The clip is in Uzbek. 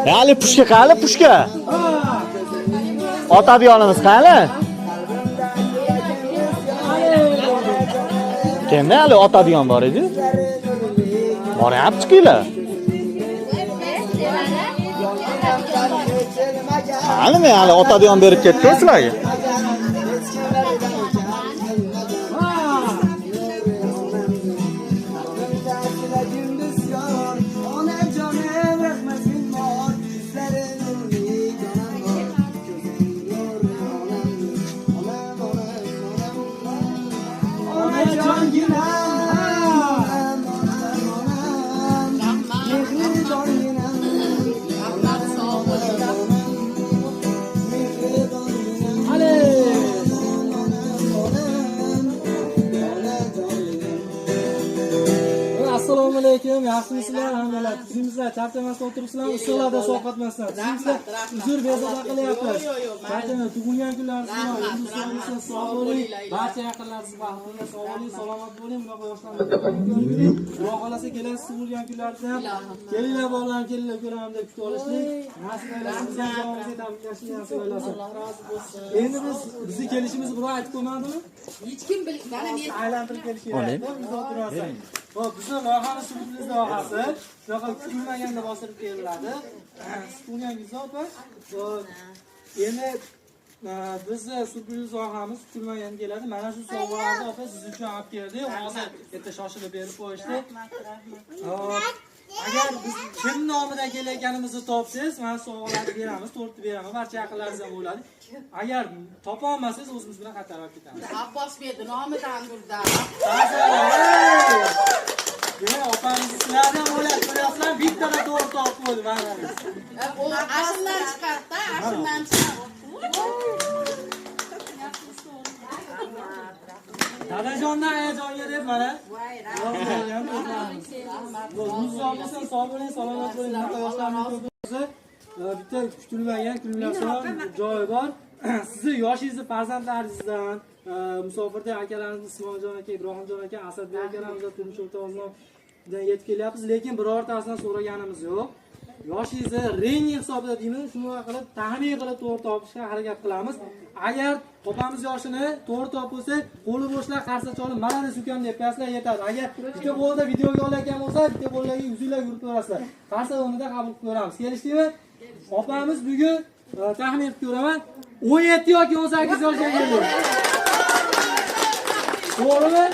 Qani pushka, qani pushka. Ota biyonimiz qani? Kimda hali ota biyon bor edi? Boryapti chiqinglar. Qani men hali ota biyon berib ketdim sizlarga. Assalomu alaykum, yaxshimisizlar? Hammalar sizlar charchamasdan o'tiribsizlarmi? Issiqlarda sovqatmasdan. Sizlar uzr bezovta qilyapsiz. Charchamas tug'ilgan kunlaringiz sog' bo'ling, barcha yaqinlaringiz baxtli, sog' bo'ling, salomat bo'ling. Bunaqa yoshlarni Xudo xolasa kelasiz tug'ilgan kunlaringizda ham kelinglar bolalar, kelinglar ko'raman deb kutib olishlik. Nasib aylasin, bizning jamoamizga tabriklashni nasib aylasin. Endi bizni kelishimizni birov aytib qo'ymadimi? Hech kim bilmadi. Men aylantirib kelishgan. Biz o'tiramiz. Xo'p, bizning loyihani shuningiz loyihasi, shunaqa kutilmaganda bostirib beriladi. Kutilganingizda opa, endi bizni surpriz loyihamiz kutilmaganda keladi. Mana shu sovg'alarni opa siz uchun olib keldik. Hozir erta shoshilib berib qo'yishdi. Agar biz kim nomidan kelayotganimizni topsangiz, mana sovg'alarni beramiz, tortni beramiz, barcha yaqinlaringiz ham bo'ladi. Agar topa olmasangiz, o'zimiz bilan qaytarib ketamiz. Abbos berdi nomidan turdi. Demak, opamiz sizlarni ham o'ylab ko'ryapsizlar, bittada to'g'ri topib qo'ydi mana. O ashundan chiqadi-da, ashundan chiqadi. Dadajondan hayajonga deb mana. Muzoqasan sog' bo'ling, salomat bo'ling, bunaqa yoshlarning ko'pi bitta kutilmagan kunlardan joyi bor. Sizni yoshingizni farzandlaringizdan, musofirda akalarimiz Usmonjon aka, Ibrohimjon aka, Asadbek akalarimiz turmush o'rtog'imizdan yetib kelyapmiz, lekin birortasidan so'raganimiz yo'q. Yoshingizni reyni hisobida deymiz, shunga qilib taxmin qilib to'g'ri topishga harakat qilamiz. Agar opamiz yoshini to'g'ri topsa, qo'li bo'shlar qarsa cholib, mana deb ukam deb qo'yasizlar yetadi. Agar bitta bo'lda videoga olayotgan bo'lsa, bitta bo'llarga yuzinglar yurib ko'rasizlar. Qarsa o'rnida qabul qilib ko'ramiz. Kelishdingmi? Opamiz bugun taxmin qilib ko'raman, 17 yoki 18 yoshga keldi. To'g'rimi?